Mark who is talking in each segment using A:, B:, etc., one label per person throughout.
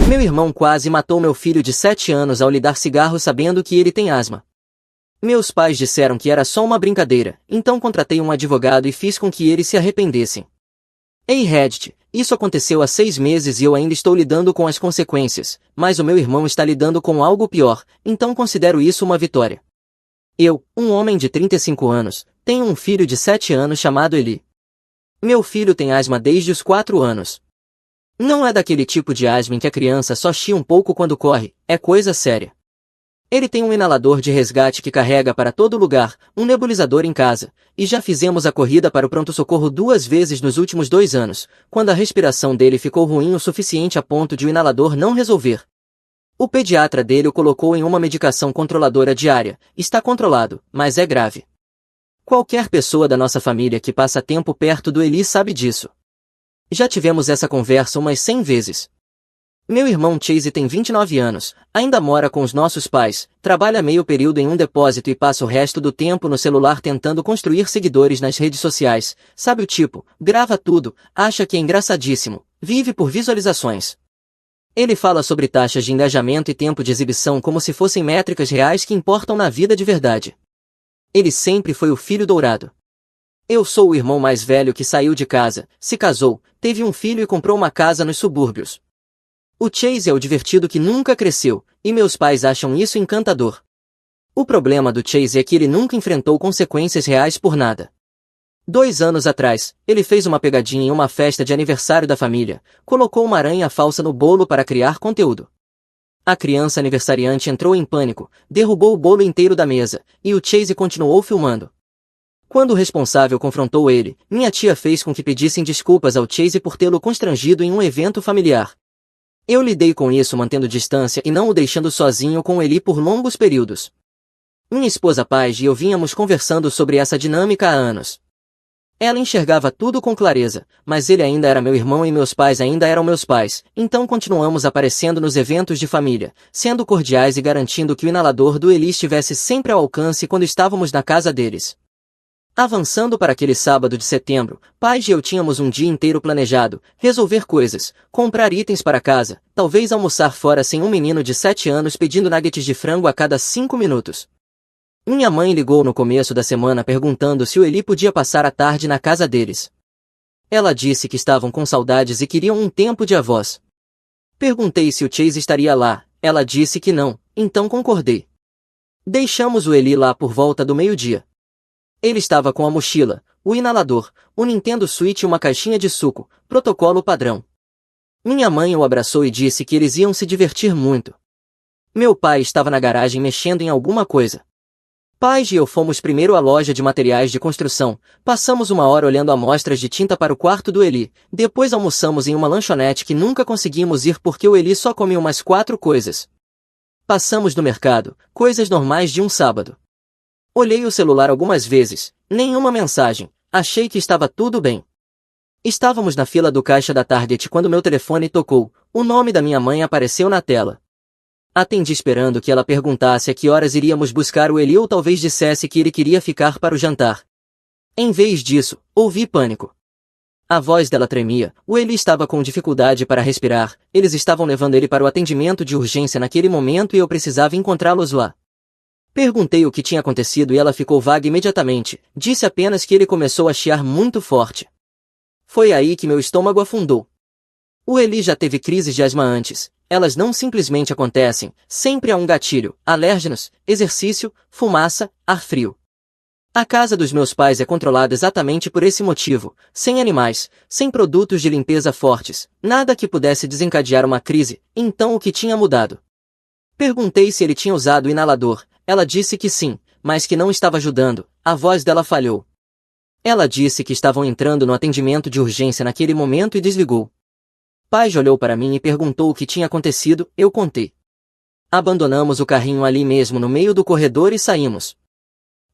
A: Meu irmão quase matou meu filho de 7 anos ao lhe dar cigarro sabendo que ele tem asma. Meus pais disseram que era só uma brincadeira, então contratei um advogado e fiz com que eles se arrependessem. Ei Reddit, isso aconteceu há 6 meses e eu ainda estou lidando com as consequências, mas o meu irmão está lidando com algo pior, então considero isso uma vitória. Eu, um homem de 35 anos, tenho um filho de 7 anos chamado Eli. Meu filho tem asma desde os 4 anos. Não é daquele tipo de asma em que a criança só chia um pouco quando corre, é coisa séria. Ele tem um inalador de resgate que carrega para todo lugar, um nebulizador em casa, e já fizemos a corrida para o pronto-socorro 2 vezes nos últimos 2 anos, quando a respiração dele ficou ruim o suficiente a ponto de o inalador não resolver. O pediatra dele o colocou em uma medicação controladora diária, está controlado, mas é grave. Qualquer pessoa da nossa família que passa tempo perto do Eli sabe disso. Já tivemos essa conversa umas 100 vezes. Meu irmão Chase tem 29 anos, ainda mora com os nossos pais, trabalha meio período em um depósito e passa o resto do tempo no celular tentando construir seguidores nas redes sociais, sabe o tipo, grava tudo, acha que é engraçadíssimo, vive por visualizações. Ele fala sobre taxas de engajamento e tempo de exibição como se fossem métricas reais que importam na vida de verdade. Ele sempre foi o filho dourado. Eu sou o irmão mais velho que saiu de casa, se casou, teve um filho e comprou uma casa nos subúrbios. O Chase é o divertido que nunca cresceu, e meus pais acham isso encantador. O problema do Chase é que ele nunca enfrentou consequências reais por nada. 2 anos atrás, ele fez uma pegadinha em uma festa de aniversário da família, colocou uma aranha falsa no bolo para criar conteúdo. A criança aniversariante entrou em pânico, derrubou o bolo inteiro da mesa, e o Chase continuou filmando. Quando o responsável confrontou ele, minha tia fez com que pedissem desculpas ao Chase por tê-lo constrangido em um evento familiar. Eu lidei com isso mantendo distância e não o deixando sozinho com Eli por longos períodos. Minha esposa Paige e eu vínhamos conversando sobre essa dinâmica há anos. Ela enxergava tudo com clareza, mas ele ainda era meu irmão e meus pais ainda eram meus pais, então continuamos aparecendo nos eventos de família, sendo cordiais e garantindo que o inalador do Eli estivesse sempre ao alcance quando estávamos na casa deles. Avançando para aquele sábado de setembro, Paige e eu tínhamos um dia inteiro planejado, resolver coisas, comprar itens para casa, talvez almoçar fora sem um menino de 7 anos pedindo nuggets de frango a cada 5 minutos. Minha mãe ligou no começo da semana perguntando se o Eli podia passar a tarde na casa deles. Ela disse que estavam com saudades e queriam um tempo de avós. Perguntei se o Chase estaria lá, ela disse que não, então concordei. Deixamos o Eli lá por volta do meio-dia. Ele estava com a mochila, o inalador, o Nintendo Switch e uma caixinha de suco, protocolo padrão. Minha mãe o abraçou e disse que eles iam se divertir muito. Meu pai estava na garagem mexendo em alguma coisa. Paige e eu fomos primeiro à loja de materiais de construção, passamos 1 hora olhando amostras de tinta para o quarto do Eli, depois almoçamos em uma lanchonete que nunca conseguimos ir porque o Eli só comia umas 4 coisas. Passamos no mercado, coisas normais de um sábado. Olhei o celular algumas vezes, nenhuma mensagem, achei que estava tudo bem. Estávamos na fila do caixa da Target quando meu telefone tocou, o nome da minha mãe apareceu na tela. Atendi esperando que ela perguntasse a que horas iríamos buscar o Eli ou talvez dissesse que ele queria ficar para o jantar. Em vez disso, ouvi pânico. A voz dela tremia, o Eli estava com dificuldade para respirar, eles estavam levando ele para o atendimento de urgência naquele momento e eu precisava encontrá-los lá. Perguntei o que tinha acontecido e ela ficou vaga imediatamente, disse apenas que ele começou a chiar muito forte. Foi aí que meu estômago afundou. O Eli já teve crises de asma antes, elas não simplesmente acontecem, sempre há um gatilho, alérgenos, exercício, fumaça, ar frio. A casa dos meus pais é controlada exatamente por esse motivo, sem animais, sem produtos de limpeza fortes, nada que pudesse desencadear uma crise, então o que tinha mudado? Perguntei se ele tinha usado o inalador, ela disse que sim, mas que não estava ajudando, a voz dela falhou. Ela disse que estavam entrando no atendimento de urgência naquele momento e desligou. Paige olhou para mim e perguntou o que tinha acontecido, eu contei. Abandonamos o carrinho ali mesmo no meio do corredor e saímos.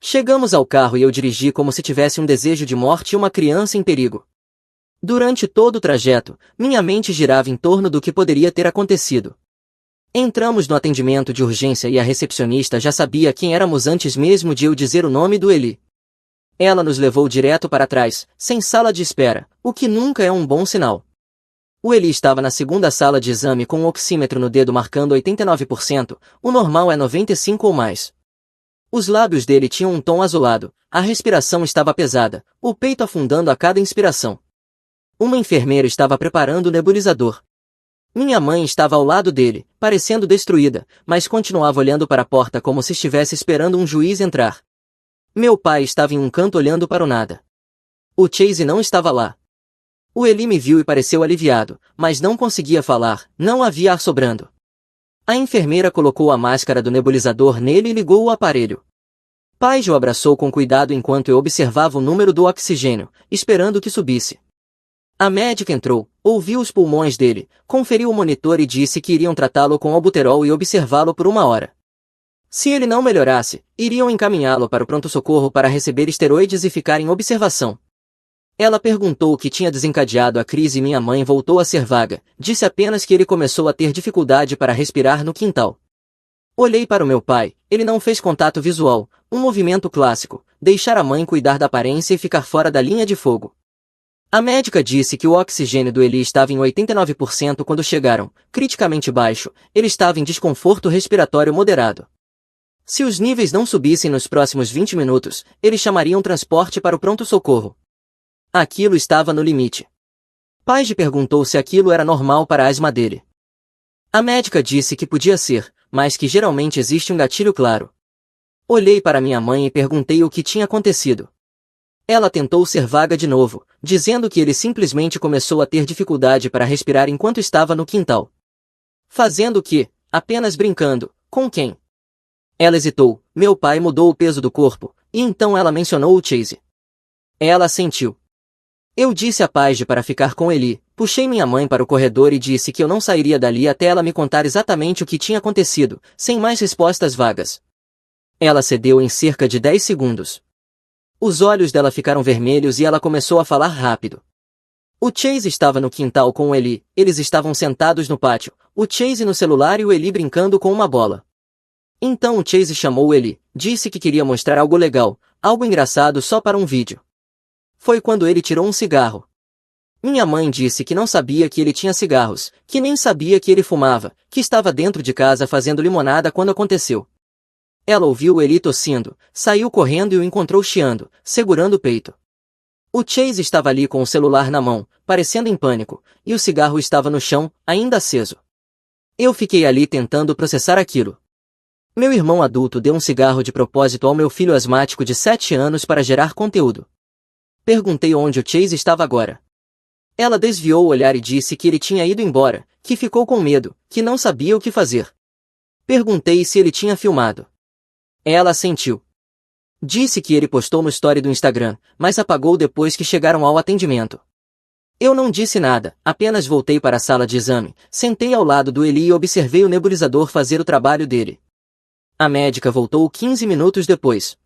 A: Chegamos ao carro e eu dirigi como se tivesse um desejo de morte e uma criança em perigo. Durante todo o trajeto, minha mente girava em torno do que poderia ter acontecido. Entramos no atendimento de urgência e a recepcionista já sabia quem éramos antes mesmo de eu dizer o nome do Eli. Ela nos levou direto para trás, sem sala de espera, o que nunca é um bom sinal. O Eli estava na segunda sala de exame com um oxímetro no dedo marcando 89%, o normal é 95% ou mais. Os lábios dele tinham um tom azulado, a respiração estava pesada, o peito afundando a cada inspiração. Uma enfermeira estava preparando o nebulizador. Minha mãe estava ao lado dele, parecendo destruída, mas continuava olhando para a porta como se estivesse esperando um juiz entrar. Meu pai estava em um canto olhando para o nada. O Chase não estava lá. O Eli me viu e pareceu aliviado, mas não conseguia falar, não havia ar sobrando. A enfermeira colocou a máscara do nebulizador nele e ligou o aparelho. Page o abraçou com cuidado enquanto eu observava o número do oxigênio, esperando que subisse. A médica entrou, ouviu os pulmões dele, conferiu o monitor e disse que iriam tratá-lo com albuterol e observá-lo por 1 hora. Se ele não melhorasse, iriam encaminhá-lo para o pronto-socorro para receber esteroides e ficar em observação. Ela perguntou o que tinha desencadeado a crise e minha mãe voltou a ser vaga, disse apenas que ele começou a ter dificuldade para respirar no quintal. Olhei para o meu pai, ele não fez contato visual, um movimento clássico, deixar a mãe cuidar da aparência e ficar fora da linha de fogo. A médica disse que o oxigênio do Eli estava em 89% quando chegaram, criticamente baixo, ele estava em desconforto respiratório moderado. Se os níveis não subissem nos próximos 20 minutos, eles chamariam transporte para o pronto-socorro. Aquilo estava no limite. Page perguntou se aquilo era normal para a asma dele. A médica disse que podia ser, mas que geralmente existe um gatilho claro. Olhei para minha mãe e perguntei o que tinha acontecido. Ela tentou ser vaga de novo, dizendo que ele simplesmente começou a ter dificuldade para respirar enquanto estava no quintal. Fazendo o quê? Apenas brincando. Com quem? Ela hesitou, meu pai mudou o peso do corpo, e então ela mencionou o Chase. Ela assentiu. Eu disse a Paige para ficar com Eli, puxei minha mãe para o corredor e disse que eu não sairia dali até ela me contar exatamente o que tinha acontecido, sem mais respostas vagas. Ela cedeu em cerca de 10 segundos. Os olhos dela ficaram vermelhos e ela começou a falar rápido. O Chase estava no quintal com o Eli, eles estavam sentados no pátio, o Chase no celular e o Eli brincando com uma bola. Então o Chase chamou o Eli, disse que queria mostrar algo legal, algo engraçado só para um vídeo. Foi quando ele tirou um cigarro. Minha mãe disse que não sabia que ele tinha cigarros, que nem sabia que ele fumava, que estava dentro de casa fazendo limonada quando aconteceu. Ela ouviu o Eli tossindo, saiu correndo e o encontrou chiando, segurando o peito. O Chase estava ali com o celular na mão, parecendo em pânico, e o cigarro estava no chão, ainda aceso. Eu fiquei ali tentando processar aquilo. Meu irmão adulto deu um cigarro de propósito ao meu filho asmático de 7 anos para gerar conteúdo. Perguntei onde o Chase estava agora. Ela desviou o olhar e disse que ele tinha ido embora, que ficou com medo, que não sabia o que fazer. Perguntei se ele tinha filmado. Ela assentiu. Disse que ele postou no story do Instagram, mas apagou depois que chegaram ao atendimento. Eu não disse nada, apenas voltei para a sala de exame, sentei ao lado do Eli e observei o nebulizador fazer o trabalho dele. A médica voltou 15 minutos depois.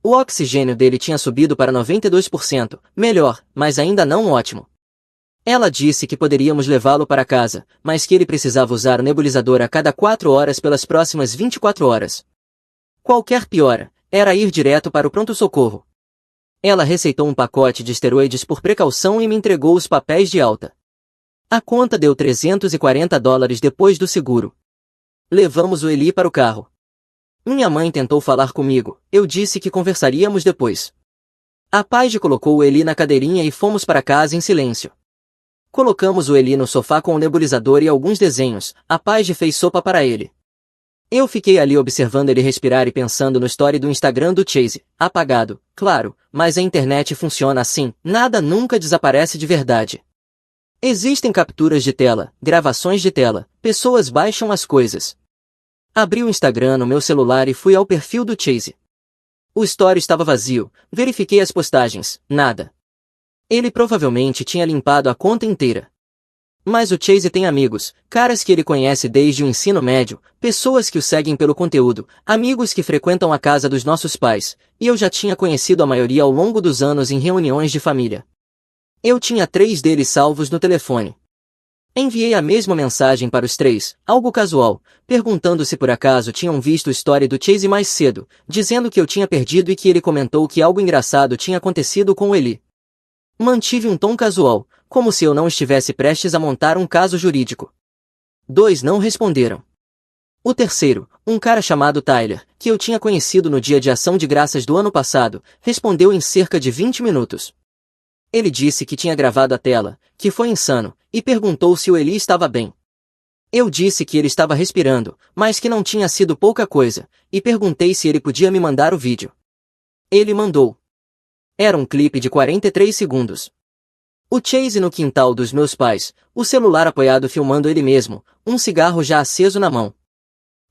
A: O oxigênio dele tinha subido para 92%, melhor, mas ainda não ótimo. Ela disse que poderíamos levá-lo para casa, mas que ele precisava usar o nebulizador a cada 4 horas pelas próximas 24 horas. Qualquer piora, era ir direto para o pronto-socorro. Ela receitou um pacote de esteroides por precaução e me entregou os papéis de alta. A conta deu $340 depois do seguro. Levamos o Eli para o carro. Minha mãe tentou falar comigo, eu disse que conversaríamos depois. A Paige colocou o Eli na cadeirinha e fomos para casa em silêncio. Colocamos o Eli no sofá com o nebulizador e alguns desenhos, a Paige fez sopa para ele. Eu fiquei ali observando ele respirar e pensando no story do Instagram do Chase, apagado, claro, mas a internet funciona assim, nada nunca desaparece de verdade. Existem capturas de tela, gravações de tela, pessoas baixam as coisas. Abri o Instagram no meu celular e fui ao perfil do Chase. O story estava vazio, verifiquei as postagens, nada. Ele provavelmente tinha limpado a conta inteira. Mas o Chase tem amigos, caras que ele conhece desde o ensino médio, pessoas que o seguem pelo conteúdo, amigos que frequentam a casa dos nossos pais, e eu já tinha conhecido a maioria ao longo dos anos em reuniões de família. Eu tinha 3 deles salvos no telefone. Enviei a mesma mensagem para os 3, algo casual, perguntando se por acaso tinham visto o story do Chase mais cedo, dizendo que eu tinha perdido e que ele comentou que algo engraçado tinha acontecido com o Eli. Mantive um tom casual, como se eu não estivesse prestes a montar um caso jurídico. 2 não responderam. O terceiro, um cara chamado Tyler, que eu tinha conhecido no dia de ação de graças do ano passado, respondeu em cerca de 20 minutos. Ele disse que tinha gravado a tela, que foi insano, e perguntou se o Eli estava bem. Eu disse que ele estava respirando, mas que não tinha sido pouca coisa, e perguntei se ele podia me mandar o vídeo. Ele mandou. Era um clipe de 43 segundos. O Chase no quintal dos meus pais, o celular apoiado filmando ele mesmo, um cigarro já aceso na mão.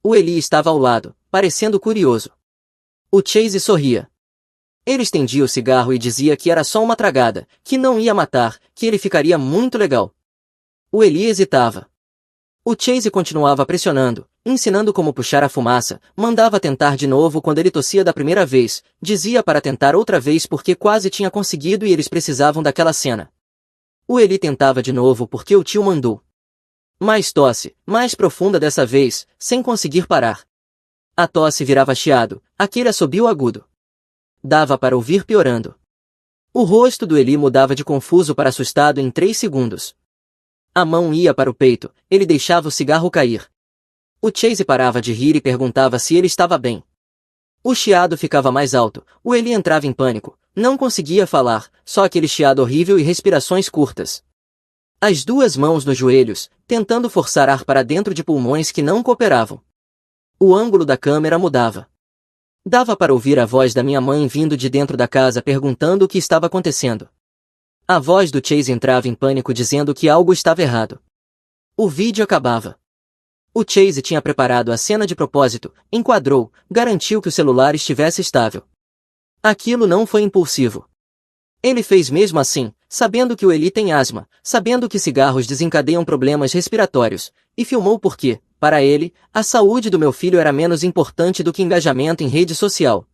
A: O Eli estava ao lado, parecendo curioso. O Chase sorria. Ele estendia o cigarro e dizia que era só uma tragada, que não ia matar, que ele ficaria muito legal. O Eli hesitava. O Chase continuava pressionando, ensinando como puxar a fumaça, mandava tentar de novo quando ele tossia da primeira vez, dizia para tentar outra vez porque quase tinha conseguido e eles precisavam daquela cena. O Eli tentava de novo porque o tio mandou. Mais tosse, mais profunda dessa vez, sem conseguir parar. A tosse virava chiado, aquele assobio agudo. Dava para ouvir piorando. O rosto do Eli mudava de confuso para assustado em 3 segundos. A mão ia para o peito, ele deixava o cigarro cair. O Chase parava de rir e perguntava se ele estava bem. O chiado ficava mais alto, o Eli entrava em pânico, não conseguia falar, só aquele chiado horrível e respirações curtas. As 2 mãos nos joelhos, tentando forçar ar para dentro de pulmões que não cooperavam. O ângulo da câmera mudava. Dava para ouvir a voz da minha mãe vindo de dentro da casa perguntando o que estava acontecendo. A voz do Chase entrava em pânico dizendo que algo estava errado. O vídeo acabava. O Chase tinha preparado a cena de propósito, enquadrou, garantiu que o celular estivesse estável. Aquilo não foi impulsivo. Ele fez mesmo assim, sabendo que o Eli tem asma, sabendo que cigarros desencadeiam problemas respiratórios, e filmou porque, para ele, a saúde do meu filho era menos importante do que engajamento em rede social.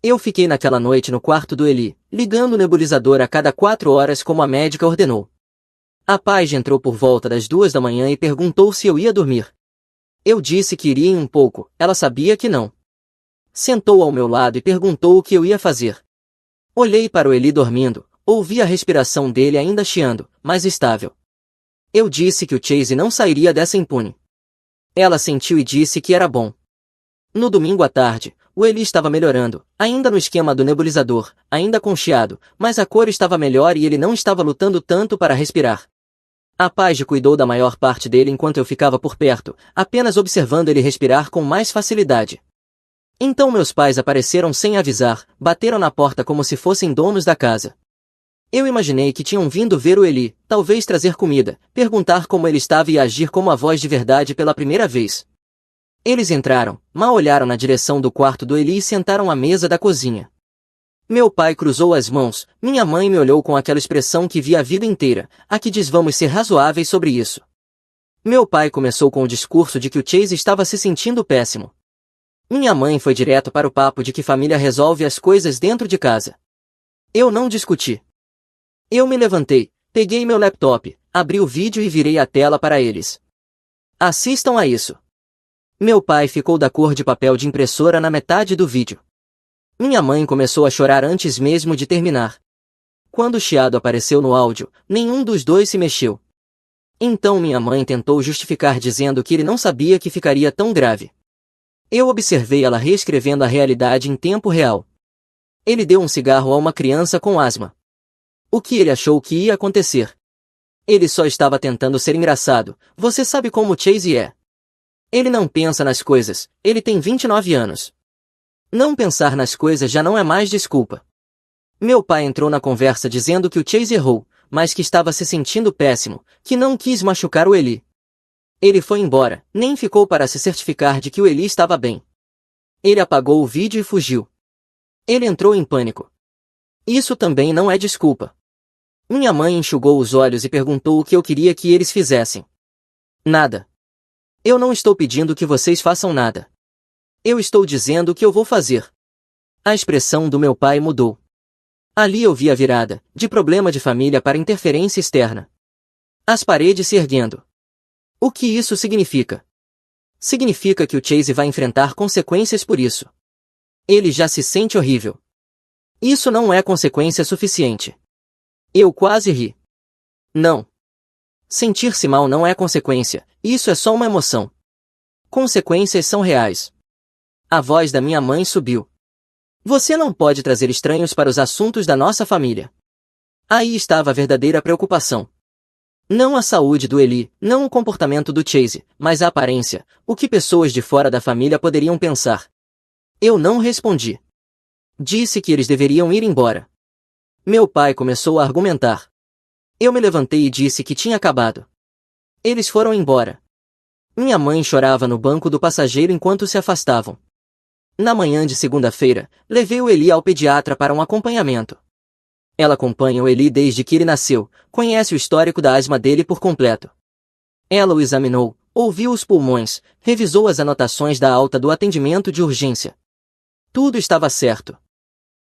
A: Eu fiquei naquela noite no quarto do Eli, ligando o nebulizador a cada 4 horas como a médica ordenou. A Paige entrou por volta das 2 da manhã e perguntou se eu ia dormir. Eu disse que iria em um pouco, ela sabia que não. Sentou ao meu lado e perguntou o que eu ia fazer. Olhei para o Eli dormindo, ouvi a respiração dele ainda chiando, mas estável. Eu disse que o Chase não sairia dessa impune. Ela sentiu e disse que era bom. No domingo à tarde, o Eli estava melhorando, ainda no esquema do nebulizador, ainda com chiado, mas a cor estava melhor e ele não estava lutando tanto para respirar. A Paige cuidou da maior parte dele enquanto eu ficava por perto, apenas observando ele respirar com mais facilidade. Então meus pais apareceram sem avisar, bateram na porta como se fossem donos da casa. Eu imaginei que tinham vindo ver o Eli, talvez trazer comida, perguntar como ele estava e agir como a voz de verdade pela primeira vez. Eles entraram, mal olharam na direção do quarto do Eli e sentaram à mesa da cozinha. Meu pai cruzou as mãos, minha mãe me olhou com aquela expressão que vi a vida inteira, a que diz vamos ser razoáveis sobre isso. Meu pai começou com o discurso de que o Chase estava se sentindo péssimo. Minha mãe foi direto para o papo de que família resolve as coisas dentro de casa. Eu não discuti. Eu me levantei, peguei meu laptop, abri o vídeo e virei a tela para eles. Assistam a isso. Meu pai ficou da cor de papel de impressora na metade do vídeo. Minha mãe começou a chorar antes mesmo de terminar. Quando o chiado apareceu no áudio, nenhum dos dois se mexeu. Então minha mãe tentou justificar dizendo que ele não sabia que ficaria tão grave. Eu observei ela reescrevendo a realidade em tempo real. Ele deu um cigarro a uma criança com asma. O que ele achou que ia acontecer? Ele só estava tentando ser engraçado, você sabe como o Chase é. Ele não pensa nas coisas, ele tem 29 anos. Não pensar nas coisas já não é mais desculpa. Meu pai entrou na conversa dizendo que o Chase errou, mas que estava se sentindo péssimo, que não quis machucar o Eli. Ele foi embora, nem ficou para se certificar de que o Eli estava bem. Ele apagou o vídeo e fugiu. Ele entrou em pânico. Isso também não é desculpa. Minha mãe enxugou os olhos e perguntou o que eu queria que eles fizessem. Nada. Eu não estou pedindo que vocês façam nada. Eu estou dizendo o que eu vou fazer. A expressão do meu pai mudou. Ali eu vi a virada, de problema de família para interferência externa. As paredes se erguendo. O que isso significa? Significa que o Chase vai enfrentar consequências por isso. Ele já se sente horrível. Isso não é consequência suficiente. Eu quase ri. Não. Sentir-se mal não é consequência, isso é só uma emoção. Consequências são reais. A voz da minha mãe subiu. Você não pode trazer estranhos para os assuntos da nossa família. Aí estava a verdadeira preocupação. Não a saúde do Eli, não o comportamento do Chase, mas a aparência, o que pessoas de fora da família poderiam pensar. Eu não respondi. Disse que eles deveriam ir embora. Meu pai começou a argumentar. Eu me levantei e disse que tinha acabado. Eles foram embora. Minha mãe chorava no banco do passageiro enquanto se afastavam. Na manhã de segunda-feira, levei o Eli ao pediatra para um acompanhamento. Ela acompanha o Eli desde que ele nasceu, conhece o histórico da asma dele por completo. Ela o examinou, ouviu os pulmões, revisou as anotações da alta do atendimento de urgência. Tudo estava certo.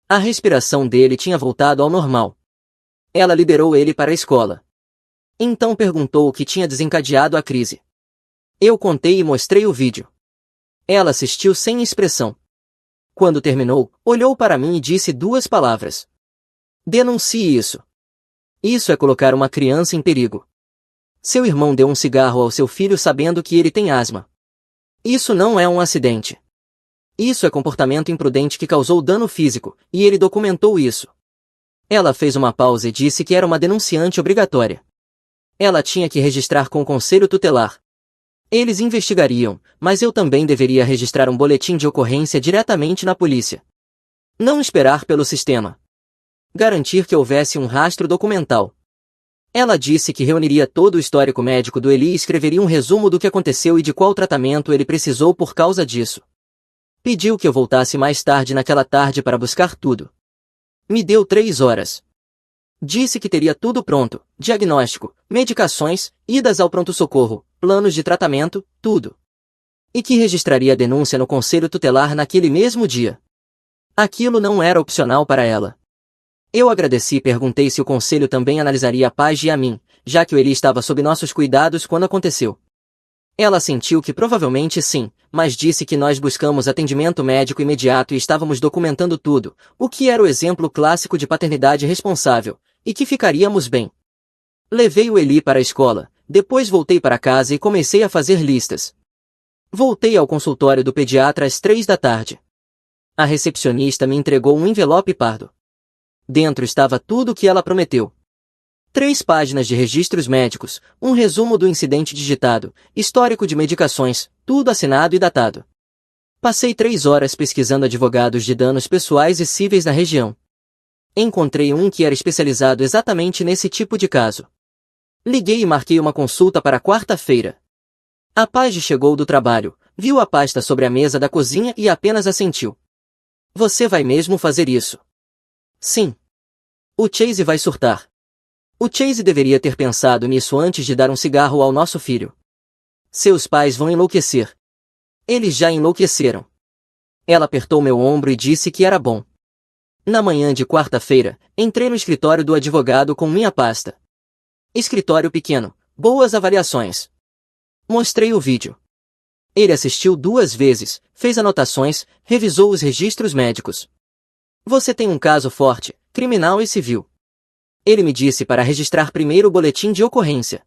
A: A respiração dele tinha voltado ao normal. Ela liberou ele para a escola. Então perguntou o que tinha desencadeado a crise. Eu contei e mostrei o vídeo. Ela assistiu sem expressão. Quando terminou, olhou para mim e disse duas palavras. Denuncie isso. Isso é colocar uma criança em perigo. Seu irmão deu um cigarro ao seu filho sabendo que ele tem asma. Isso não é um acidente. Isso é comportamento imprudente que causou dano físico, e ele documentou isso. Ela fez uma pausa e disse que era uma denunciante obrigatória. Ela tinha que registrar com o conselho tutelar. Eles investigariam, mas eu também deveria registrar um boletim de ocorrência diretamente na polícia. Não esperar pelo sistema. Garantir que houvesse um rastro documental. Ela disse que reuniria todo o histórico médico do Eli e escreveria um resumo do que aconteceu e de qual tratamento ele precisou por causa disso. Pediu que eu voltasse mais tarde naquela tarde para buscar tudo. Me deu 3 horas. Disse que teria tudo pronto, diagnóstico, medicações, idas ao pronto-socorro, planos de tratamento, tudo. E que registraria a denúncia no conselho tutelar naquele mesmo dia. Aquilo não era opcional para ela. Eu agradeci e perguntei se o conselho também analisaria a Paige e a mim, já que o Eli estava sob nossos cuidados quando aconteceu. Ela sentiu que provavelmente sim, mas disse que nós buscamos atendimento médico imediato e estávamos documentando tudo, o que era o exemplo clássico de paternidade responsável, e que ficaríamos bem. Levei o Eli para a escola, depois voltei para casa e comecei a fazer listas. Voltei ao consultório do pediatra às 3 da tarde. A recepcionista me entregou um envelope pardo. Dentro estava tudo o que ela prometeu. 3 páginas de registros médicos, um resumo do incidente digitado, histórico de medicações, tudo assinado e datado. Passei 3 horas pesquisando advogados de danos pessoais e cíveis na região. Encontrei um que era especializado exatamente nesse tipo de caso. Liguei e marquei uma consulta para quarta-feira. A Paige chegou do trabalho, viu a pasta sobre a mesa da cozinha e apenas assentiu. Você vai mesmo fazer isso? Sim. O Chase vai surtar. O Chase deveria ter pensado nisso antes de dar um cigarro ao nosso filho. Seus pais vão enlouquecer. Eles já enlouqueceram. Ela apertou meu ombro e disse que era bom. Na manhã de quarta-feira, entrei no escritório do advogado com minha pasta. Escritório pequeno, boas avaliações. Mostrei o vídeo. Ele assistiu 2 vezes, fez anotações, revisou os registros médicos. Você tem um caso forte, criminal e civil. Ele me disse para registrar primeiro o boletim de ocorrência.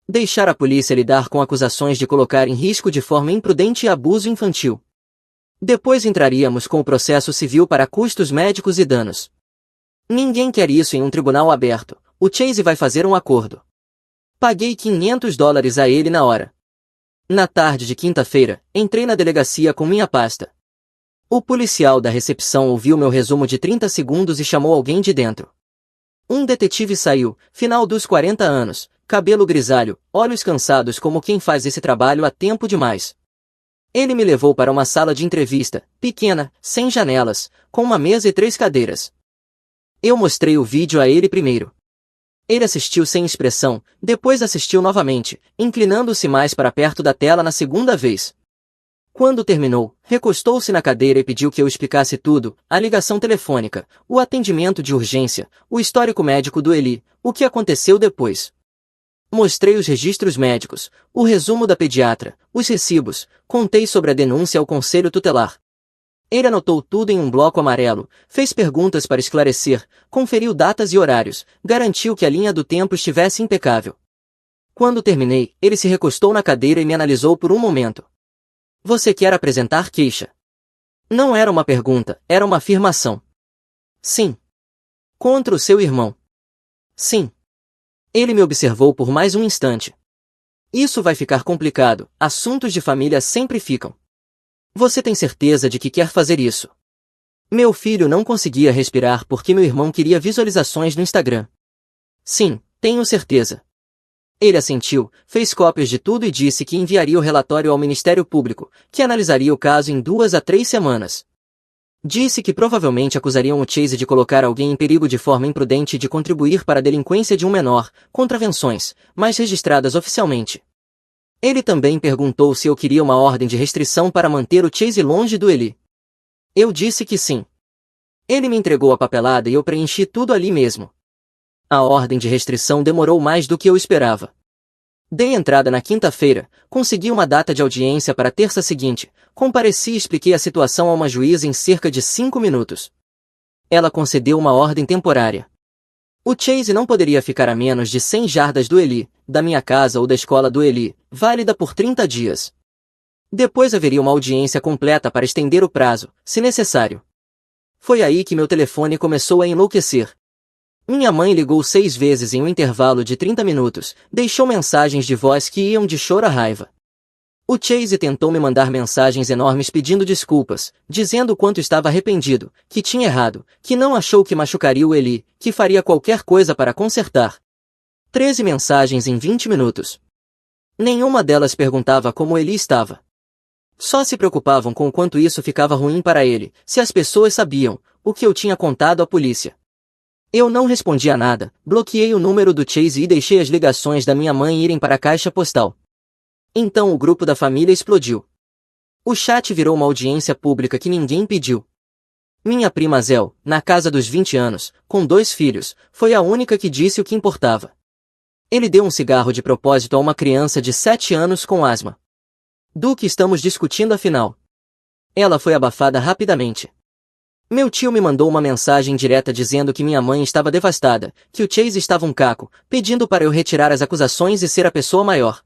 A: Deixar a polícia lidar com acusações de colocar em risco de forma imprudente e abuso infantil. Depois entraríamos com o processo civil para custos médicos e danos. Ninguém quer isso em um tribunal aberto. O Chase vai fazer um acordo. Paguei $500 a ele na hora. Na tarde de quinta-feira, entrei na delegacia com minha pasta. O policial da recepção ouviu meu resumo de 30 segundos e chamou alguém de dentro. Um detetive saiu, final dos 40 anos, cabelo grisalho, olhos cansados como quem faz esse trabalho há tempo demais. Ele me levou para uma sala de entrevista, pequena, sem janelas, com uma mesa e 3 cadeiras. Eu mostrei o vídeo a ele primeiro. Ele assistiu sem expressão, depois assistiu novamente, inclinando-se mais para perto da tela na segunda vez. Quando terminou, recostou-se na cadeira e pediu que eu explicasse tudo, a ligação telefônica, o atendimento de urgência, o histórico médico do Eli, o que aconteceu depois. Mostrei os registros médicos, o resumo da pediatra, os recibos, contei sobre a denúncia ao conselho tutelar. Ele anotou tudo em um bloco amarelo, fez perguntas para esclarecer, conferiu datas e horários, garantiu que a linha do tempo estivesse impecável. Quando terminei, ele se recostou na cadeira e me analisou por um momento. Você quer apresentar queixa? Não era uma pergunta, era uma afirmação. Sim. Contra o seu irmão. Sim. Ele me observou por mais um instante. Isso vai ficar complicado, assuntos de família sempre ficam. Você tem certeza de que quer fazer isso? Meu filho não conseguia respirar porque meu irmão queria visualizações no Instagram. Sim, tenho certeza. Ele assentiu, fez cópias de tudo e disse que enviaria o relatório ao Ministério Público, que analisaria o caso em 2 a 3 semanas. Disse que provavelmente acusariam o Chase de colocar alguém em perigo de forma imprudente e de contribuir para a delinquência de um menor, contravenções, mas registradas oficialmente. Ele também perguntou se eu queria uma ordem de restrição para manter o Chase longe do Eli. Eu disse que sim. Ele me entregou a papelada e eu preenchi tudo ali mesmo. A ordem de restrição demorou mais do que eu esperava. Dei entrada na quinta-feira, consegui uma data de audiência para a terça seguinte, compareci e expliquei a situação a uma juíza em cerca de 5 minutos. Ela concedeu uma ordem temporária. O Chase não poderia ficar a menos de 100 jardas do Eli, da minha casa ou da escola do Eli, válida por 30 dias. Depois haveria uma audiência completa para estender o prazo, se necessário. Foi aí que meu telefone começou a enlouquecer. Minha mãe ligou 6 vezes em um intervalo de 30 minutos, deixou mensagens de voz que iam de choro a raiva. O Chase tentou me mandar mensagens enormes pedindo desculpas, dizendo o quanto estava arrependido, que tinha errado, que não achou que machucaria o Eli, que faria qualquer coisa para consertar. 13 mensagens em 20 minutos. Nenhuma delas perguntava como Eli estava. Só se preocupavam com o quanto isso ficava ruim para ele, se as pessoas sabiam, o que eu tinha contado à polícia. Eu não respondi a nada, bloqueei o número do Chase e deixei as ligações da minha mãe irem para a caixa postal. Então o grupo da família explodiu. O chat virou uma audiência pública que ninguém pediu. Minha prima Zel, na casa dos 20 anos, com 2 filhos, foi a única que disse o que importava. Ele deu um cigarro de propósito a uma criança de 7 anos com asma. Do que estamos discutindo afinal? Ela foi abafada rapidamente. Meu tio me mandou uma mensagem direta dizendo que minha mãe estava devastada, que o Chase estava um caco, pedindo para eu retirar as acusações e ser a pessoa maior.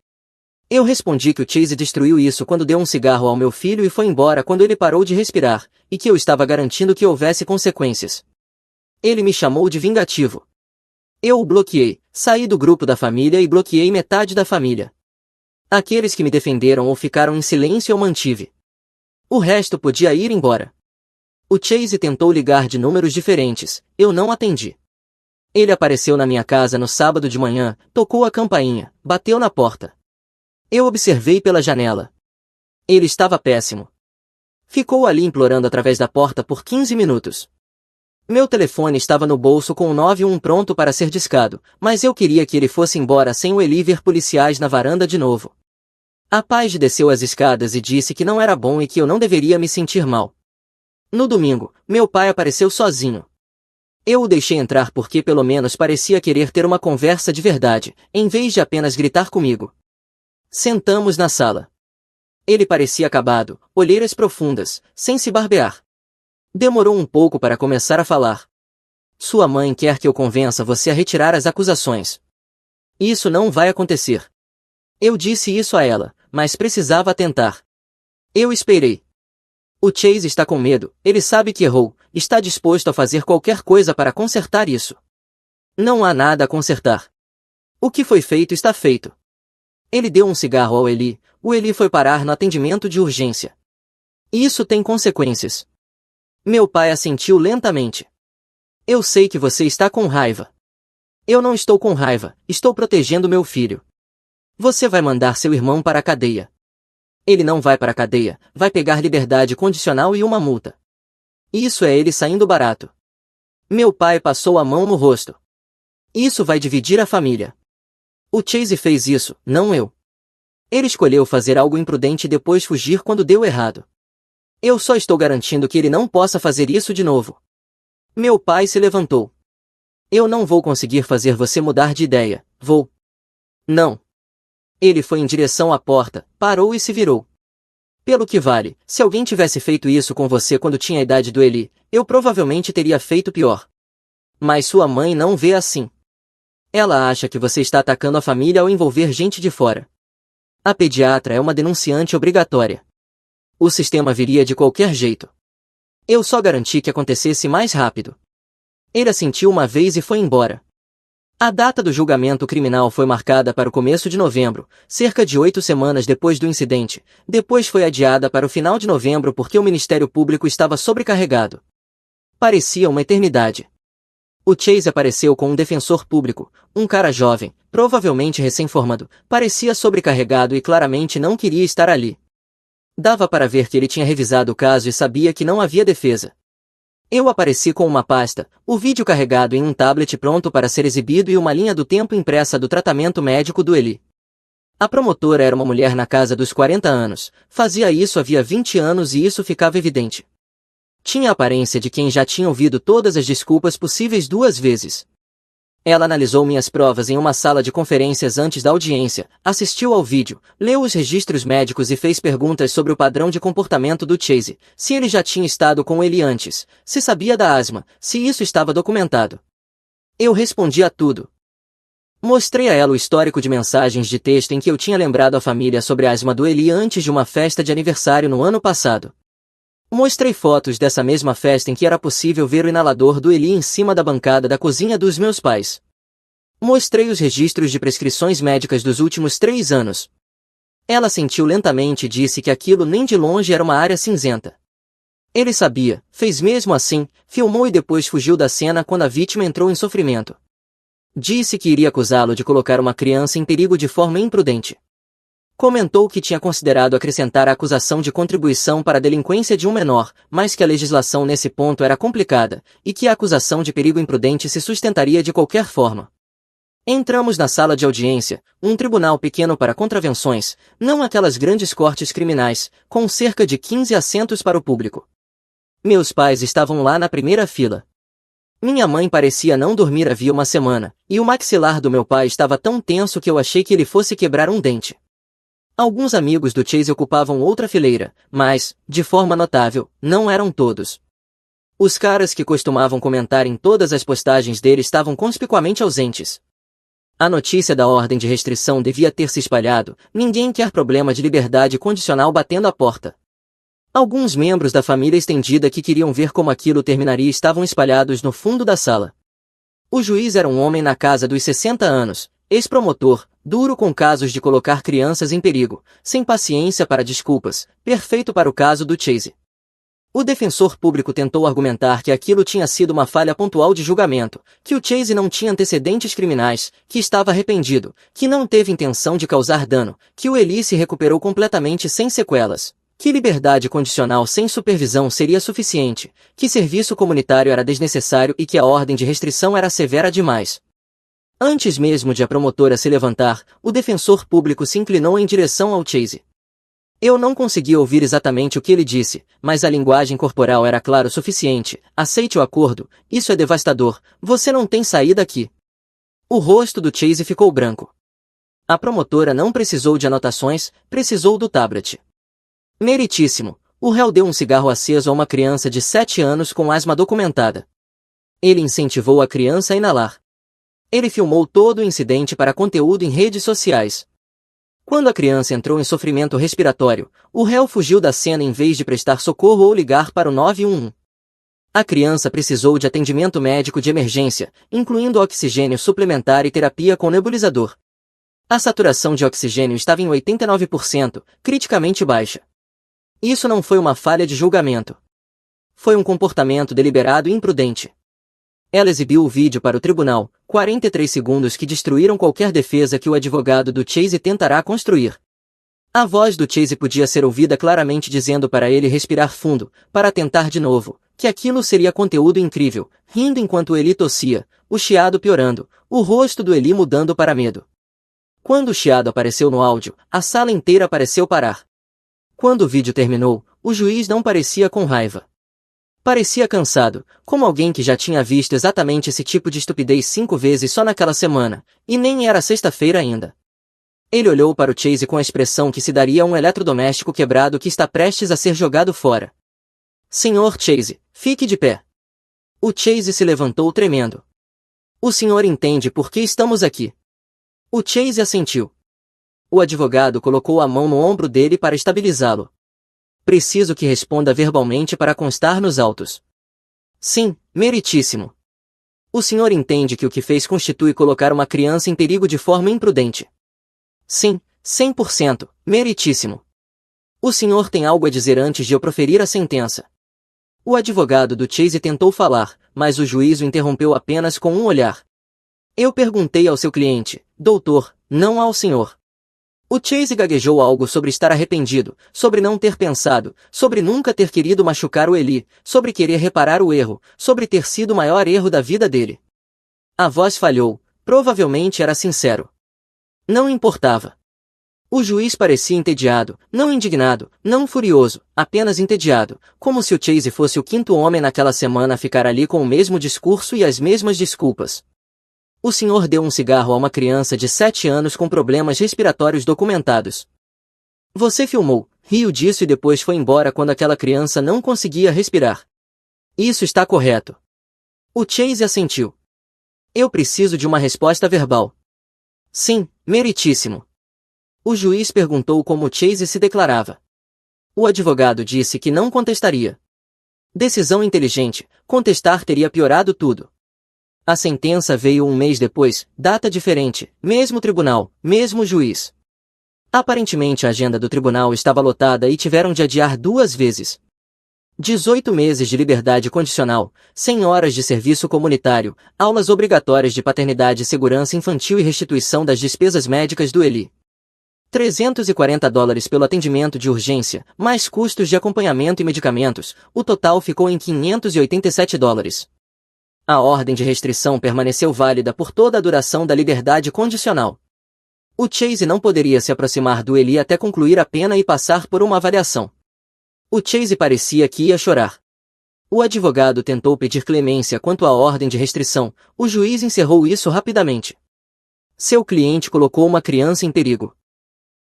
A: Eu respondi que o Chase destruiu isso quando deu um cigarro ao meu filho e foi embora quando ele parou de respirar, e que eu estava garantindo que houvesse consequências. Ele me chamou de vingativo. Eu o bloqueei, saí do grupo da família e bloqueei metade da família. Aqueles que me defenderam ou ficaram em silêncio eu mantive. O resto podia ir embora. O Chase tentou ligar de números diferentes, eu não atendi. Ele apareceu na minha casa no sábado de manhã, tocou a campainha, bateu na porta. Eu observei pela janela. Ele estava péssimo. Ficou ali implorando através da porta por 15 minutos. Meu telefone estava no bolso com o 91 pronto para ser discado, mas eu queria que ele fosse embora sem o Eli ver policiais na varanda de novo. A Paige desceu as escadas e disse que não era bom e que eu não deveria me sentir mal. No domingo, meu pai apareceu sozinho. Eu o deixei entrar porque pelo menos parecia querer ter uma conversa de verdade, em vez de apenas gritar comigo. Sentamos na sala. Ele parecia acabado, olheiras profundas, sem se barbear. Demorou um pouco para começar a falar. Sua mãe quer que eu convença você a retirar as acusações. Isso não vai acontecer. Eu disse isso a ela, mas precisava tentar. Eu esperei. O Chase está com medo, ele sabe que errou, está disposto a fazer qualquer coisa para consertar isso. Não há nada a consertar. O que foi feito está feito. Ele deu um cigarro ao Eli, o Eli foi parar no atendimento de urgência. Isso tem consequências. Meu pai assentiu lentamente. Eu sei que você está com raiva. Eu não estou com raiva, estou protegendo meu filho. Você vai mandar seu irmão para a cadeia. Ele não vai para a cadeia, vai pegar liberdade condicional e uma multa. Isso é ele saindo barato. Meu pai passou a mão no rosto. Isso vai dividir a família. O Chase fez isso, não eu. Ele escolheu fazer algo imprudente e depois fugir quando deu errado. Eu só estou garantindo que ele não possa fazer isso de novo. Meu pai se levantou. Eu não vou conseguir fazer você mudar de ideia, vou. Não. Ele foi em direção à porta, parou e se virou. Pelo que vale, se alguém tivesse feito isso com você quando tinha a idade do Eli, eu provavelmente teria feito pior. Mas sua mãe não vê assim. Ela acha que você está atacando a família ao envolver gente de fora. A pediatra é uma denunciante obrigatória. O sistema viria de qualquer jeito. Eu só garanti que acontecesse mais rápido. Ele assentiu uma vez e foi embora. A data do julgamento criminal foi marcada para o começo de novembro, cerca de 8 semanas depois do incidente. Depois foi adiada para o final de novembro porque o Ministério Público estava sobrecarregado. Parecia uma eternidade. O Chase apareceu com um defensor público, um cara jovem, provavelmente recém-formado, parecia sobrecarregado e claramente não queria estar ali. Dava para ver que ele tinha revisado o caso e sabia que não havia defesa. Eu apareci com uma pasta, o vídeo carregado em um tablet pronto para ser exibido e uma linha do tempo impressa do tratamento médico do Eli. A promotora era uma mulher na casa dos 40 anos, fazia isso havia 20 anos e isso ficava evidente. Tinha a aparência de quem já tinha ouvido todas as desculpas possíveis 2 vezes. Ela analisou minhas provas em uma sala de conferências antes da audiência, assistiu ao vídeo, leu os registros médicos e fez perguntas sobre o padrão de comportamento do Chase, se ele já tinha estado com ele antes, se sabia da asma, se isso estava documentado. Eu respondi a tudo. Mostrei a ela o histórico de mensagens de texto em que eu tinha lembrado a família sobre a asma do Eli antes de uma festa de aniversário no ano passado. Mostrei fotos dessa mesma festa em que era possível ver o inalador do Eli em cima da bancada da cozinha dos meus pais. Mostrei os registros de prescrições médicas dos últimos 3 anos. Ela sentiu lentamente e disse que aquilo nem de longe era uma área cinzenta. Ele sabia, fez mesmo assim, filmou e depois fugiu da cena quando a vítima entrou em sofrimento. Disse que iria acusá-lo de colocar uma criança em perigo de forma imprudente. Comentou que tinha considerado acrescentar a acusação de contribuição para a delinquência de um menor, mas que a legislação nesse ponto era complicada, e que a acusação de perigo imprudente se sustentaria de qualquer forma. Entramos na sala de audiência, um tribunal pequeno para contravenções, não aquelas grandes cortes criminais, com cerca de 15 assentos para o público. Meus pais estavam lá na primeira fila. Minha mãe parecia não dormir havia uma semana, e o maxilar do meu pai estava tão tenso que eu achei que ele fosse quebrar um dente. Alguns amigos do Chase ocupavam outra fileira, mas, de forma notável, não eram todos. Os caras que costumavam comentar em todas as postagens dele estavam conspicuamente ausentes. A notícia da ordem de restrição devia ter se espalhado, ninguém quer problema de liberdade condicional batendo à porta. Alguns membros da família estendida que queriam ver como aquilo terminaria estavam espalhados no fundo da sala. O juiz era um homem na casa dos 60 anos, ex-promotor, duro com casos de colocar crianças em perigo, sem paciência para desculpas, perfeito para o caso do Chase. O defensor público tentou argumentar que aquilo tinha sido uma falha pontual de julgamento, que o Chase não tinha antecedentes criminais, que estava arrependido, que não teve intenção de causar dano, que o Eli se recuperou completamente sem sequelas, que liberdade condicional sem supervisão seria suficiente, que serviço comunitário era desnecessário e que a ordem de restrição era severa demais. Antes mesmo de a promotora se levantar, o defensor público se inclinou em direção ao Chase. Eu não consegui ouvir exatamente o que ele disse, mas a linguagem corporal era clara o suficiente. Aceite o acordo, isso é devastador, você não tem saída aqui. O rosto do Chase ficou branco. A promotora não precisou de anotações, precisou do tablet. Meritíssimo, o réu deu um cigarro aceso a uma criança de 7 anos com asma documentada. Ele incentivou a criança a inalar. Ele filmou todo o incidente para conteúdo em redes sociais. Quando a criança entrou em sofrimento respiratório, o réu fugiu da cena em vez de prestar socorro ou ligar para o 911. A criança precisou de atendimento médico de emergência, incluindo oxigênio suplementar e terapia com nebulizador. A saturação de oxigênio estava em 89%, criticamente baixa. Isso não foi uma falha de julgamento. Foi um comportamento deliberado e imprudente. Ela exibiu o vídeo para o tribunal, 43 segundos que destruíram qualquer defesa que o advogado do Chase tentará construir. A voz do Chase podia ser ouvida claramente dizendo para ele respirar fundo, para tentar de novo, que aquilo seria conteúdo incrível, rindo enquanto Eli tossia, o chiado piorando, o rosto do Eli mudando para medo. Quando o chiado apareceu no áudio, a sala inteira pareceu parar. Quando o vídeo terminou, o juiz não parecia com raiva. Parecia cansado, como alguém que já tinha visto exatamente esse tipo de estupidez 5 vezes só naquela semana, e nem era sexta-feira ainda. Ele olhou para o Chase com a expressão que se daria a um eletrodoméstico quebrado que está prestes a ser jogado fora. Senhor Chase, fique de pé. O Chase se levantou tremendo. O senhor entende por que estamos aqui? O Chase assentiu. O advogado colocou a mão no ombro dele para estabilizá-lo. Preciso que responda verbalmente para constar nos autos. Sim, meritíssimo. O senhor entende que o que fez constitui colocar uma criança em perigo de forma imprudente? Sim, 100%, meritíssimo. O senhor tem algo a dizer antes de eu proferir a sentença? O advogado do Chase tentou falar, mas o juiz o interrompeu apenas com um olhar. Eu perguntei ao seu cliente, doutor, não ao senhor. O Chase gaguejou algo sobre estar arrependido, sobre não ter pensado, sobre nunca ter querido machucar o Eli, sobre querer reparar o erro, sobre ter sido o maior erro da vida dele. A voz falhou, provavelmente era sincero. Não importava. O juiz parecia entediado, não indignado, não furioso, apenas entediado, como se o Chase fosse o quinto homem naquela semana a ficar ali com o mesmo discurso e as mesmas desculpas. O senhor deu um cigarro a uma criança de 7 anos com problemas respiratórios documentados. Você filmou, riu disso e depois foi embora quando aquela criança não conseguia respirar. Isso está correto. O Chase assentiu. Eu preciso de uma resposta verbal. Sim, meritíssimo. O juiz perguntou como o Chase se declarava. O advogado disse que não contestaria. Decisão inteligente, contestar teria piorado tudo. A sentença veio um mês depois, data diferente, mesmo tribunal, mesmo juiz. Aparentemente a agenda do tribunal estava lotada e tiveram de adiar 2 vezes. 18 meses de liberdade condicional, 100 horas de serviço comunitário, aulas obrigatórias de paternidade e segurança infantil e restituição das despesas médicas do Eli. $340 pelo atendimento de urgência, mais custos de acompanhamento e medicamentos, o total ficou em $587. A ordem de restrição permaneceu válida por toda a duração da liberdade condicional. O Chase não poderia se aproximar do Eli até concluir a pena e passar por uma avaliação. O Chase parecia que ia chorar. O advogado tentou pedir clemência quanto à ordem de restrição, o juiz encerrou isso rapidamente. Seu cliente colocou uma criança em perigo.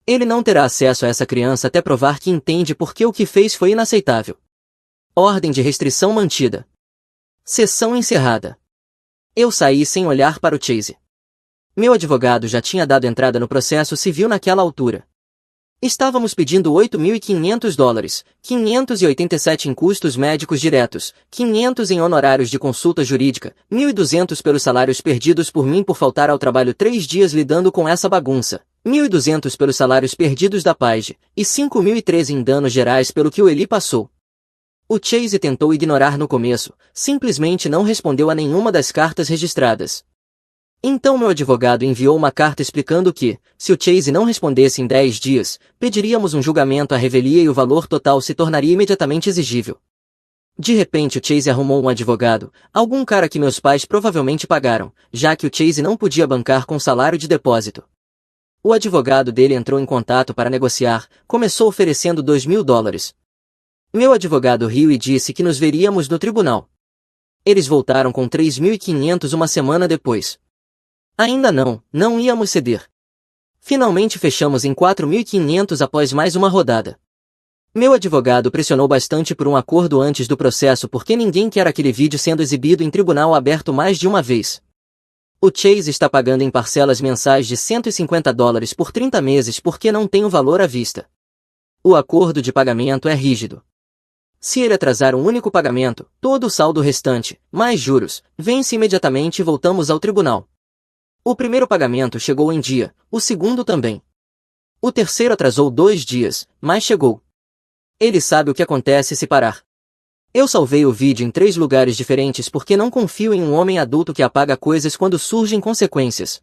A: Ele não terá acesso a essa criança até provar que entende por que o que fez foi inaceitável. Ordem de restrição mantida. Sessão encerrada. Eu saí sem olhar para o Chase. Meu advogado já tinha dado entrada no processo civil naquela altura. Estávamos pedindo $8.500, 587 em custos médicos diretos, 500 em honorários de consulta jurídica, 1.200 pelos salários perdidos por mim por faltar ao trabalho 3 dias lidando com essa bagunça, 1.200 pelos salários perdidos da Paige, e 5.013 em danos gerais pelo que o Eli passou. O Chase tentou ignorar no começo, simplesmente não respondeu a nenhuma das cartas registradas. Então meu advogado enviou uma carta explicando que, se o Chase não respondesse em 10 dias, pediríamos um julgamento à revelia e o valor total se tornaria imediatamente exigível. De repente o Chase arrumou um advogado, algum cara que meus pais provavelmente pagaram, já que o Chase não podia bancar com salário de depósito. O advogado dele entrou em contato para negociar, começou oferecendo $2.000. Meu advogado riu e disse que nos veríamos no tribunal. Eles voltaram com 3.500 uma semana depois. Ainda não íamos ceder. Finalmente fechamos em 4.500 após mais uma rodada. Meu advogado pressionou bastante por um acordo antes do processo porque ninguém quer aquele vídeo sendo exibido em tribunal aberto mais de uma vez. O Chase está pagando em parcelas mensais de $150 por 30 meses porque não tem o valor à vista. O acordo de pagamento é rígido. Se ele atrasar um único pagamento, todo o saldo restante, mais juros, vence imediatamente e voltamos ao tribunal. O primeiro pagamento chegou em dia, o segundo também. O terceiro atrasou 2 dias, mas chegou. Ele sabe o que acontece se parar. Eu salvei o vídeo em 3 lugares diferentes porque não confio em um homem adulto que apaga coisas quando surgem consequências.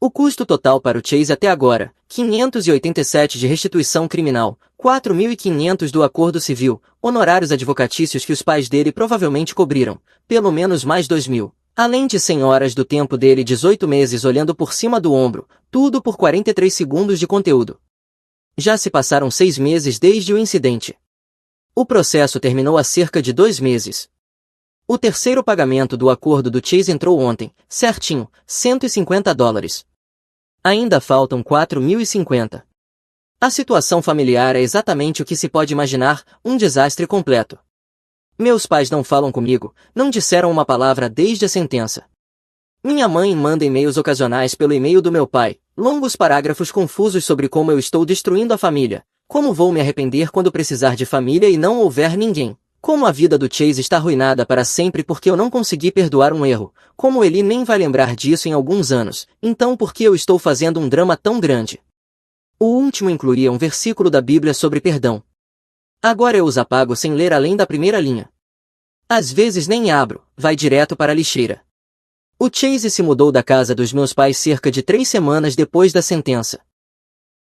A: O custo total para o Chase até agora, 587 de restituição criminal, 4.500 do acordo civil, honorários advocatícios que os pais dele provavelmente cobriram, pelo menos mais 2.000, além de 100 horas do tempo dele 18 meses olhando por cima do ombro, tudo por 43 segundos de conteúdo. Já se passaram 6 meses desde o incidente. O processo terminou há cerca de 2 meses. O terceiro pagamento do acordo do Chase entrou ontem, certinho, $150. Ainda faltam 4.050. A situação familiar é exatamente o que se pode imaginar, um desastre completo. Meus pais não falam comigo, não disseram uma palavra desde a sentença. Minha mãe manda e-mails ocasionais pelo e-mail do meu pai, longos parágrafos confusos sobre como eu estou destruindo a família, como vou me arrepender quando precisar de família e não houver ninguém, como a vida do Chase está arruinada para sempre porque eu não consegui perdoar um erro, como ele nem vai lembrar disso em alguns anos, então por que eu estou fazendo um drama tão grande? O último incluía um versículo da Bíblia sobre perdão. Agora eu os apago sem ler além da primeira linha. Às vezes nem abro, vai direto para a lixeira. O Chase se mudou da casa dos meus pais cerca de 3 semanas depois da sentença.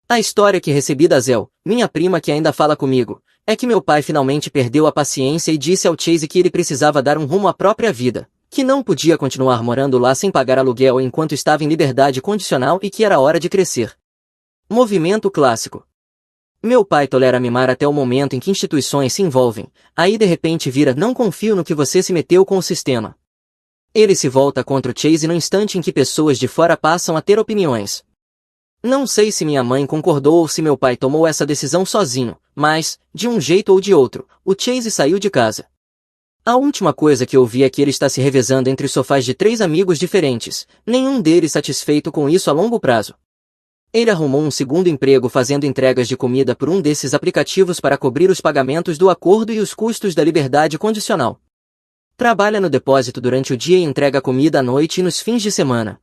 A: A história que recebi da Zel, minha prima que ainda fala comigo, é que meu pai finalmente perdeu a paciência e disse ao Chase que ele precisava dar um rumo à própria vida, que não podia continuar morando lá sem pagar aluguel enquanto estava em liberdade condicional e que era hora de crescer. Movimento clássico. Meu pai tolera mimar até o momento em que instituições se envolvem, aí de repente vira não confio no que você se meteu com o sistema. Ele se volta contra o Chase no instante em que pessoas de fora passam a ter opiniões. Não sei se minha mãe concordou ou se meu pai tomou essa decisão sozinho, mas, de um jeito ou de outro, o Chase saiu de casa. A última coisa que ouvi é que ele está se revezando entre os sofás de 3 amigos diferentes, nenhum deles satisfeito com isso a longo prazo. Ele arrumou um segundo emprego fazendo entregas de comida por um desses aplicativos para cobrir os pagamentos do acordo e os custos da liberdade condicional. Trabalha no depósito durante o dia e entrega comida à noite e nos fins de semana.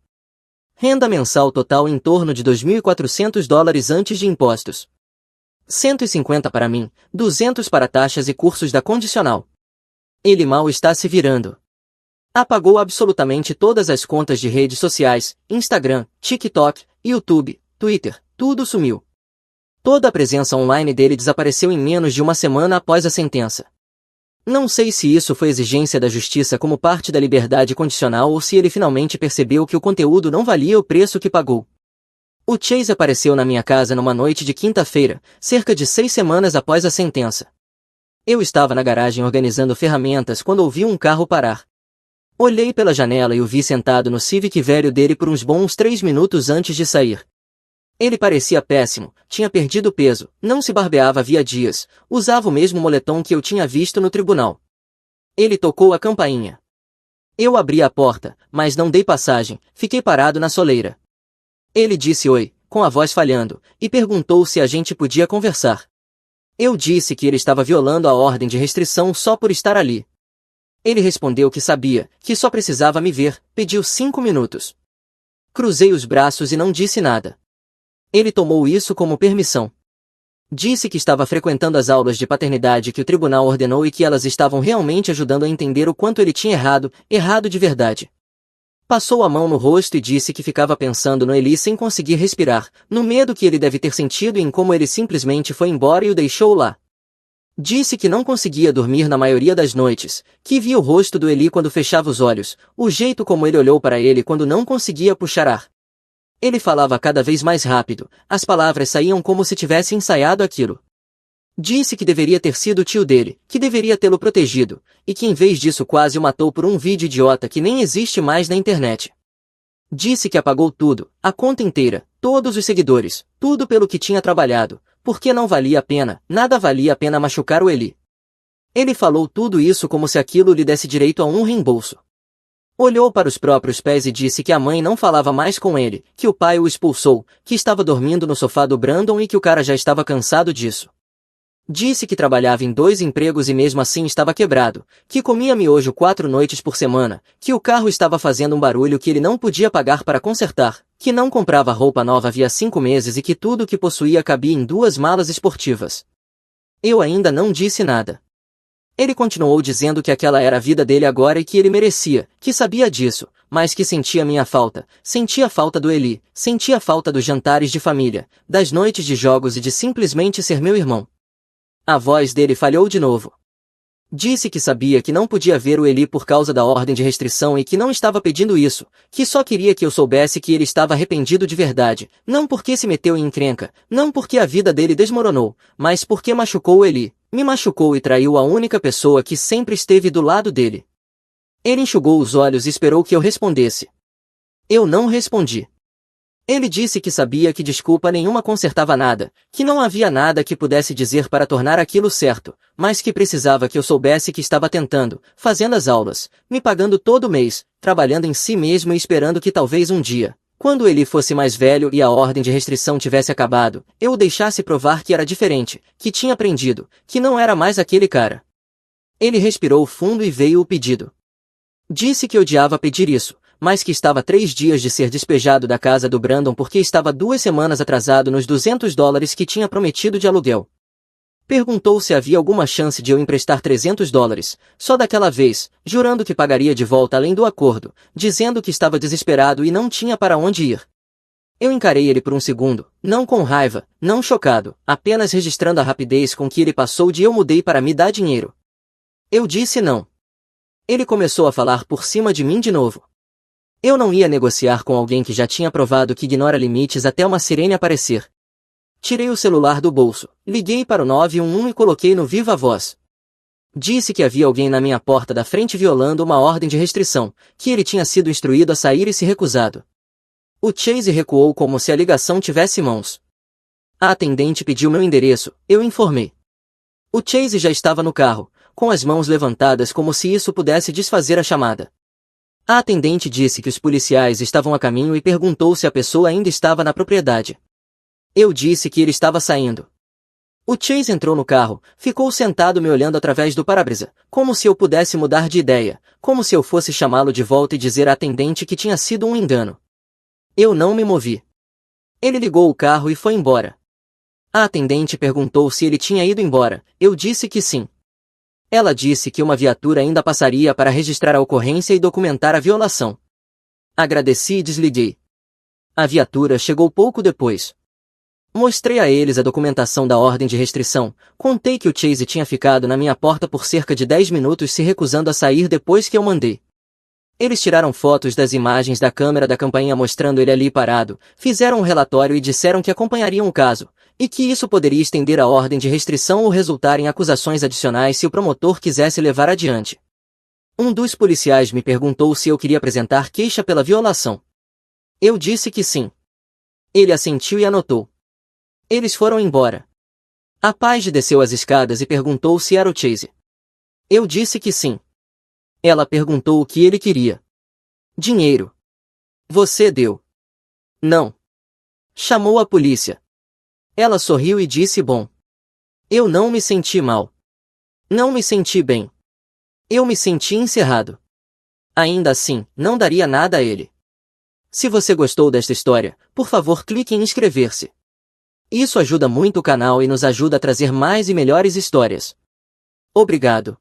A: Renda mensal total em torno de $2.400 antes de impostos. 150 para mim, 200 para taxas e cursos da condicional. Ele mal está se virando. Apagou absolutamente todas as contas de redes sociais, Instagram, TikTok, YouTube, Twitter, tudo sumiu. Toda a presença online dele desapareceu em menos de uma semana após a sentença. Não sei se isso foi exigência da justiça como parte da liberdade condicional ou se ele finalmente percebeu que o conteúdo não valia o preço que pagou. O Chase apareceu na minha casa numa noite de quinta-feira, cerca de 6 semanas após a sentença. Eu estava na garagem organizando ferramentas quando ouvi um carro parar. Olhei pela janela e o vi sentado no Civic velho dele por uns bons 3 minutos antes de sair. Ele parecia péssimo, tinha perdido peso, não se barbeava havia dias, usava o mesmo moletom que eu tinha visto no tribunal. Ele tocou a campainha. Eu abri a porta, mas não dei passagem, fiquei parado na soleira. Ele disse oi, com a voz falhando, e perguntou se a gente podia conversar. Eu disse que ele estava violando a ordem de restrição só por estar ali. Ele respondeu que sabia, que só precisava me ver, pediu 5 minutos. Cruzei os braços e não disse nada. Ele tomou isso como permissão. Disse que estava frequentando as aulas de paternidade que o tribunal ordenou e que elas estavam realmente ajudando a entender o quanto ele tinha errado de verdade. Passou a mão no rosto e disse que ficava pensando no Eli sem conseguir respirar, no medo que ele deve ter sentido e em como ele simplesmente foi embora e o deixou lá. Disse que não conseguia dormir na maioria das noites, que via o rosto do Eli quando fechava os olhos, o jeito como ele olhou para ele quando não conseguia puxar ar. Ele falava cada vez mais rápido, as palavras saíam como se tivesse ensaiado aquilo. Disse que deveria ter sido o tio dele, que deveria tê-lo protegido, e que em vez disso quase o matou por um vídeo idiota que nem existe mais na internet. Disse que apagou tudo, a conta inteira, todos os seguidores, tudo pelo que tinha trabalhado, porque não valia a pena, nada valia a pena machucar o Eli. Ele falou tudo isso como se aquilo lhe desse direito a um reembolso. Olhou para os próprios pés e disse que a mãe não falava mais com ele, que o pai o expulsou, que estava dormindo no sofá do Brandon e que o cara já estava cansado disso. Disse que trabalhava em 2 empregos e mesmo assim estava quebrado, que comia miojo 4 noites por semana, que o carro estava fazendo um barulho que ele não podia pagar para consertar, que não comprava roupa nova havia 5 meses e que tudo o que possuía cabia em 2 malas esportivas. Eu ainda não disse nada. Ele continuou dizendo que aquela era a vida dele agora e que ele merecia, que sabia disso, mas que sentia minha falta, sentia a falta do Eli, sentia a falta dos jantares de família, das noites de jogos e de simplesmente ser meu irmão. A voz dele falhou de novo. Disse que sabia que não podia ver o Eli por causa da ordem de restrição e que não estava pedindo isso, que só queria que eu soubesse que ele estava arrependido de verdade, não porque se meteu em encrenca, não porque a vida dele desmoronou, mas porque machucou o Eli, me machucou e traiu a única pessoa que sempre esteve do lado dele. Ele enxugou os olhos e esperou que eu respondesse. Eu não respondi. Ele disse que sabia que desculpa nenhuma consertava nada, que não havia nada que pudesse dizer para tornar aquilo certo, mas que precisava que eu soubesse que estava tentando, fazendo as aulas, me pagando todo mês, trabalhando em si mesmo e esperando que talvez um dia, quando ele fosse mais velho e a ordem de restrição tivesse acabado, eu o deixasse provar que era diferente, que tinha aprendido, que não era mais aquele cara. Ele respirou fundo e veio o pedido. Disse que odiava pedir isso, mas que estava a 3 dias de ser despejado da casa do Brandon porque estava 2 semanas atrasado nos $200 que tinha prometido de aluguel. Perguntou se havia alguma chance de eu emprestar $300, só daquela vez, jurando que pagaria de volta além do acordo, dizendo que estava desesperado e não tinha para onde ir. Eu encarei ele por um segundo, não com raiva, não chocado, apenas registrando a rapidez com que ele passou de eu mudei para me dar dinheiro. Eu disse não. Ele começou a falar por cima de mim de novo. Eu não ia negociar com alguém que já tinha provado que ignora limites até uma sirene aparecer. Tirei o celular do bolso, liguei para o 911 e coloquei no viva voz. Disse que havia alguém na minha porta da frente violando uma ordem de restrição, que ele tinha sido instruído a sair e se recusado. O Chase recuou como se a ligação tivesse mãos. A atendente pediu meu endereço, eu informei. O Chase já estava no carro, com as mãos levantadas como se isso pudesse desfazer a chamada. A atendente disse que os policiais estavam a caminho e perguntou se a pessoa ainda estava na propriedade. Eu disse que ele estava saindo. O Chase entrou no carro, ficou sentado me olhando através do para-brisa, como se eu pudesse mudar de ideia, como se eu fosse chamá-lo de volta e dizer à atendente que tinha sido um engano. Eu não me movi. Ele ligou o carro e foi embora. A atendente perguntou se ele tinha ido embora, eu disse que sim. Ela disse que uma viatura ainda passaria para registrar a ocorrência e documentar a violação. Agradeci e desliguei. A viatura chegou pouco depois. Mostrei a eles a documentação da ordem de restrição, contei que o Chase tinha ficado na minha porta por cerca de 10 minutos se recusando a sair depois que eu mandei. Eles tiraram fotos das imagens da câmera da campainha mostrando ele ali parado, fizeram um relatório e disseram que acompanhariam o caso, e que isso poderia estender a ordem de restrição ou resultar em acusações adicionais se o promotor quisesse levar adiante. Um dos policiais me perguntou se eu queria apresentar queixa pela violação. Eu disse que sim. Ele assentiu e anotou. Eles foram embora. A pajem desceu as escadas e perguntou se era o Chase. Eu disse que sim. Ela perguntou o que ele queria. Dinheiro. Você deu. Não. Chamou a polícia. Ela sorriu e disse bom. Eu não me senti mal. Não me senti bem. Eu me senti encerrado. Ainda assim, não daria nada a ele. Se você gostou desta história, por favor clique em inscrever-se. Isso ajuda muito o canal e nos ajuda a trazer mais e melhores histórias. Obrigado.